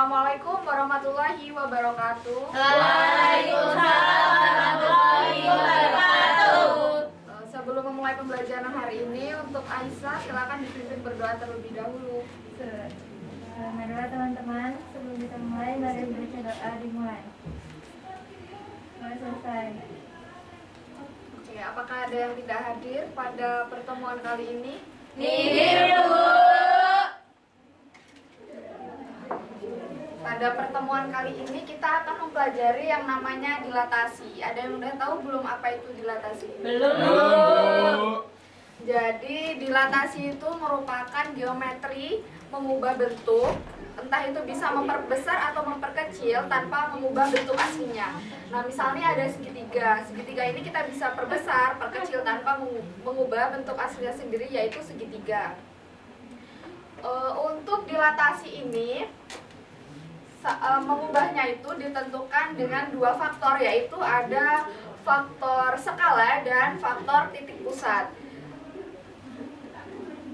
Assalamualaikum warahmatullahi wabarakatuh. Waalaikumsalam warahmatullahi wabarakatuh. Sebelum memulai pembelajaran hari ini, untuk Aisyah silakan dipimpin berdoa terlebih dahulu. Marilah teman-teman, sebelum kita mulai, mari baca doa dimulai. Mulai selesai. Oke, apakah ada yang tidak hadir pada pertemuan kali ini? Nihil, Bu. Pada pertemuan kali ini kita akan mempelajari yang namanya dilatasi. Ada yang udah tahu belum apa itu dilatasi? Belum. Jadi dilatasi itu merupakan geometri mengubah bentuk, entah itu bisa memperbesar atau memperkecil tanpa mengubah bentuk aslinya. Nah, misalnya ada segitiga. Segitiga ini kita bisa perbesar, perkecil tanpa mengubah bentuk aslinya sendiri, yaitu segitiga. Untuk dilatasi ini mengubahnya itu ditentukan dengan dua faktor, yaitu ada faktor skala dan faktor titik pusat.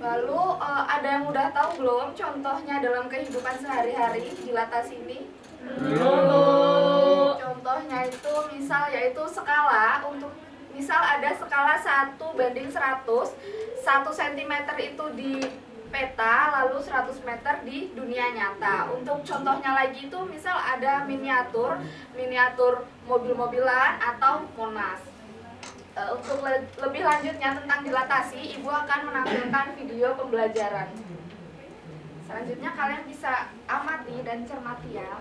Lalu ada yang udah tahu belum contohnya dalam kehidupan sehari-hari dilatasi ini? Belum. Contohnya itu misal yaitu skala. Untuk misal ada skala 1:100, 1 cm itu di peta, lalu 100 meter di dunia nyata. Untuk contohnya lagi itu misal ada miniatur mobil-mobilan atau Monas. Untuk lebih lanjutnya tentang dilatasi, Ibu akan menampilkan video pembelajaran. Selanjutnya kalian bisa amati dan cermati ya.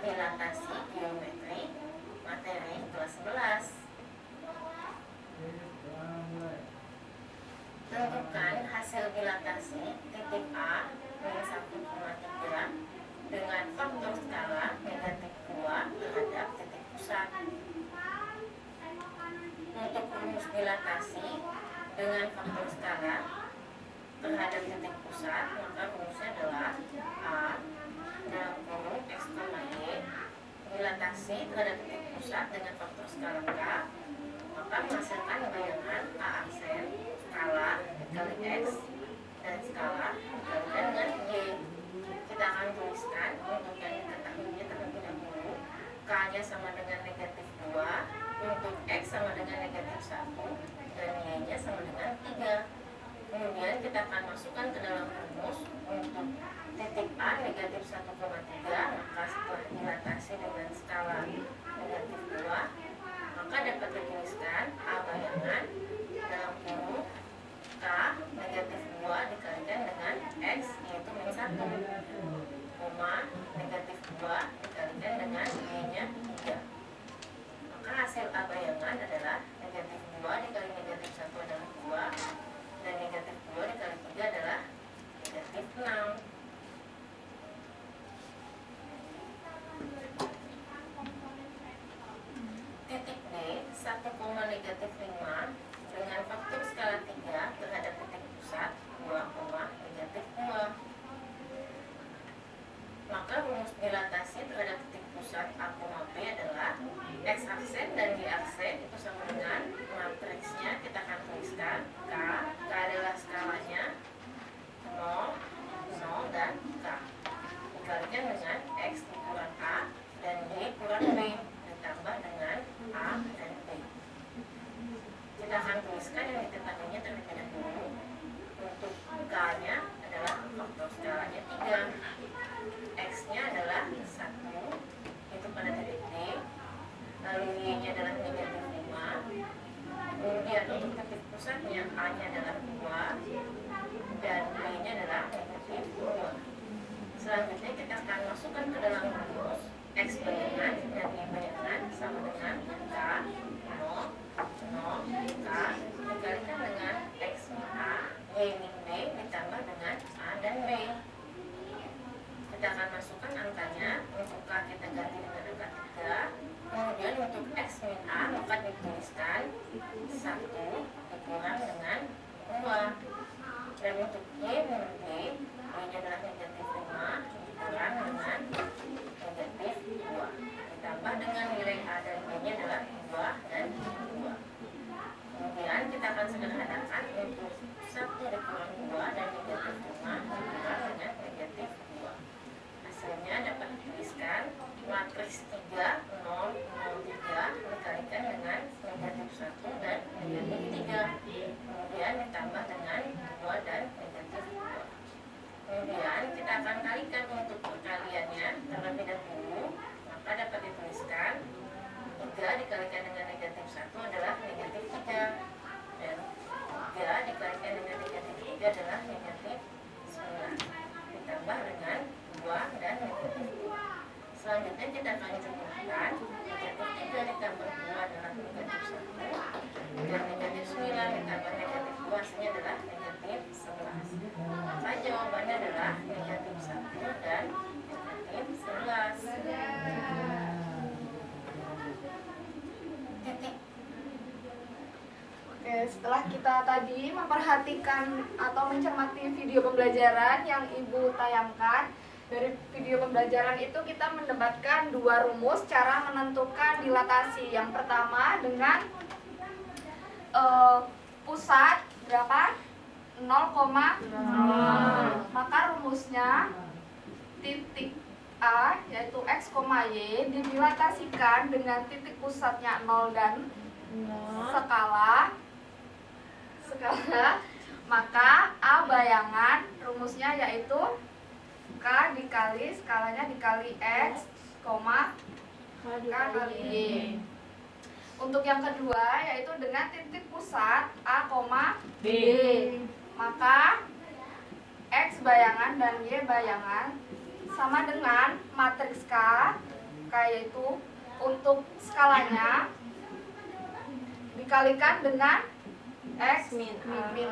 Dilatasi geometri materi kelas 11. Tentukan hasil dilatasi titik A min 1,3 dengan faktor skala negatif 2 terhadap titik pusat. Untuk rumus dilatasi dengan faktor skala terhadap titik pusat, maka rumusnya adalah A dalam kurung X, Y dilatasi terhadap titik pusat dengan faktor skala K, maka menghasilkan bayangan A aksen skala dikali X dan skala dikalikan dengan Y. Kita akan tuliskan untuk yang diketahuinya terlebih dahulu. K nya sama dengan negatif 2, untuk X sama dengan negatif 1, dan Y nya sama dengan 3. Kemudian kita akan masukkan ke dalam rumus. Untuk titik A negatif 1,3, maka setelah dilatasi dengan skala negatif 2, maka dapat dituliskan A bayangan dalam kurung K negatif 2 dikalikan dengan X, yaitu min 1, negatif 2 dikalikan dengan Y nya 3. Maka hasil A bayangan adalah negatif 2 dikali negatif 1 adalah 2, dan negatif 2 dikali 3 adalah negatif 6. Titik D 1, negatif 5 dengan faktor skala 3 terhadap titik pusat 2, negatif 2. Maka rumus dilatasi terhadap titik pusat A, B adalah X aksen dan Y aksen itu sama dengan matriksnya. Kita akan tuliskan K adalah skalanya 0, 0, dan K dikalikan dengan X dikurang A dan Y kurang B ditambah dengan A dan B. Kita akan tuliskan yang diketahuinya terlebih dahulu. Untuk K nya adalah faktor skalanya 3, X nya adalah 1 itu pada titik D, lalu Y nya adalah negatif 5. Kemudian untuk titik pusatnya A nya adalah 2 dan B nya adalah negatif 2. Selanjutnya kita akan masukkan ke dalam rumus. X bayangan dan Y bayangan sama dengan K 0, 0, K dikalikan dengan X min A, Y min B ditambah dengan A dan B. Kita akan masukkan angkanya. Untuk K kita ganti dengan angka 3. Kemudian untuk X min A maka dituliskan 1 dan negatif 3. Kemudian ditambah dengan 2 dan negatif 2. Kemudian kita akan kalikan untuk perkaliannya terlebih dahulu. Maka dapat dituliskan 3 dikalikan dengan negatif 1 adalah negatif 3. Dan 3 dikalikan dengan negatif 3 adalah negatif 9. Ditambah dengan 2 dan negatif 2. Selanjutnya kita akan jumlahkan. Negatif 3 ditambah 2 adalah negatif 1. Dan negatif 9 ditambah negatif 2 hasilnya adalah negatif 11. Maka jawabannya adalah negatif 1 dan negatif 11. Titik. Oke, setelah kita tadi memperhatikan atau mencermati video pembelajaran yang Ibu tayangkan, dari video pembelajaran itu kita mendapatkan 2 rumus cara menentukan dilatasi. Yang pertama dengan pusat berapa? 0,0. Maka rumusnya titik A yaitu X, Y didilatasikan dengan titik pusatnya 0 dan skala, maka A bayangan rumusnya yaitu K dikali skalanya dikali X, K kali Y. Untuk yang kedua yaitu dengan titik pusat A, B, maka X bayangan dan Y bayangan sama dengan matriks K yaitu untuk skalanya dikalikan dengan X min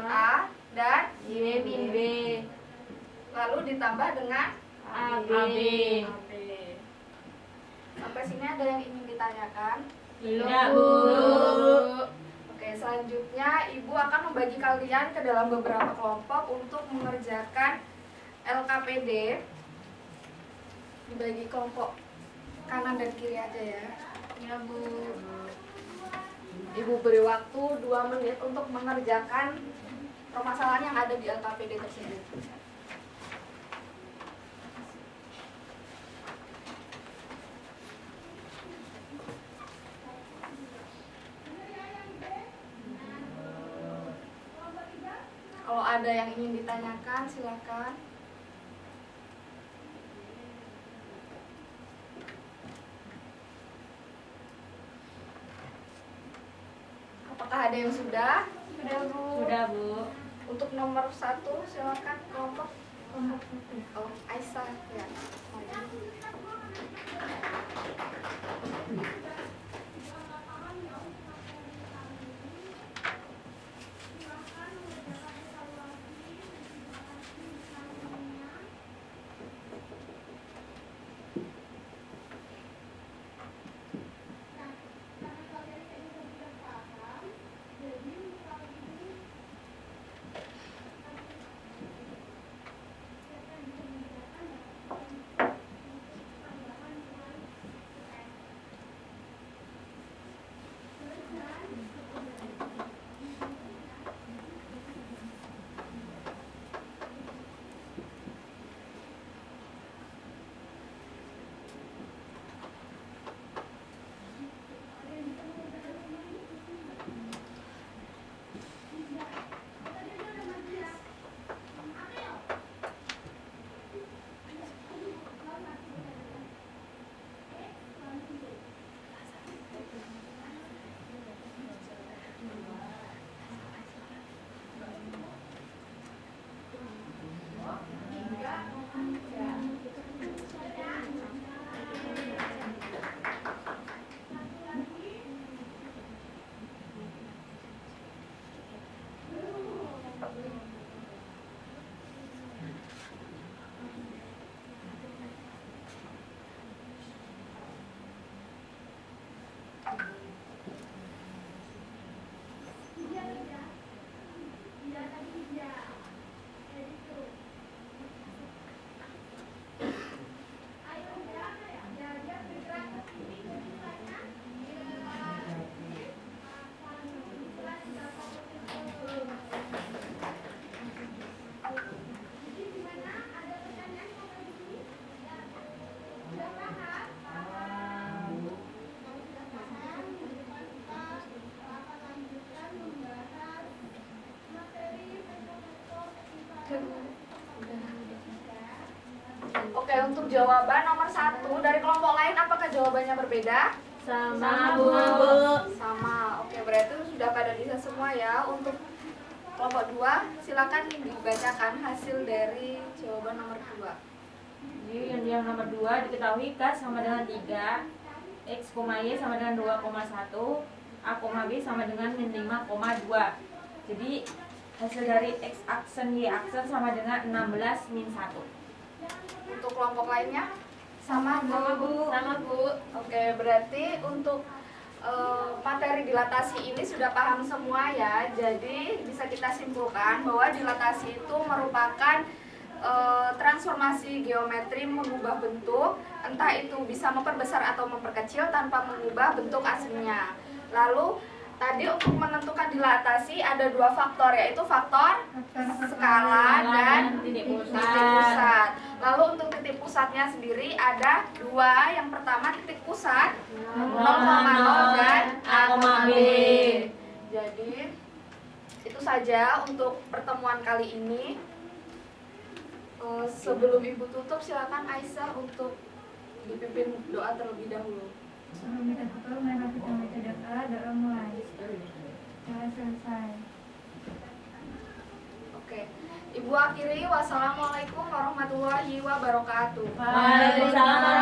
A dan Y min B, lalu ditambah dengan AB. Sampai sini ada yang ingin ditanyakan? Tidak, Bu. Oke, selanjutnya Ibu akan membagi kalian ke dalam beberapa kelompok untuk mengerjakan LKPD. Dibagi kelompok kanan dan kiri aja ya. Ya, Bu. Ibu beri waktu 2 menit untuk mengerjakan permasalahan yang ada di LKPD tersebut. Kalau ada yang ingin ditanyakan, silakan. Apakah ada yang sudah? Sudah, Bu. Sudah, Bu. Untuk nomor 1, silakan kelompok. Kelompok 1. Oh, Aisyah ya. Oke, untuk jawaban nomor 1 dari kelompok lain, apakah jawabannya berbeda? Sama, Bu. Sama. Oke, berarti sudah pada bisa semua ya. Untuk kelompok 2, silakan dibacakan hasil dari jawaban nomor 2. Jadi yang nomor 2 diketahui K sama dengan 3, X, Y sama dengan 2,1, A, B sama dengan min 5,2. Jadi hasil dari X aksen Y aksen sama dengan 16 min 1. Untuk kelompok lainnya? Sama, Bu. Sama, Bu. Oke, berarti untuk materi dilatasi ini sudah paham semua ya. Jadi bisa kita simpulkan bahwa dilatasi itu merupakan transformasi geometri mengubah bentuk, entah itu bisa memperbesar atau memperkecil tanpa mengubah bentuk aslinya. Lalu tadi untuk menentukan dilatasi ada 2 faktor, yaitu faktor skala dan titik titik pusat. pusat. Lalu untuk titik pusatnya sendiri ada 2. Yang pertama titik pusat 0,0 dan A, B. Jadi itu saja untuk pertemuan kali ini. Sebelum Ibu tutup, silakan Aisyah untuk dipimpin doa terlebih dahulu. Sebelum kita tutup, mari kita baca doa. Doa mulai. Doa selesai. Oke, Ibu akhiri. Wassalamualaikum warahmatullahi wabarakatuh. Waalaikumsalam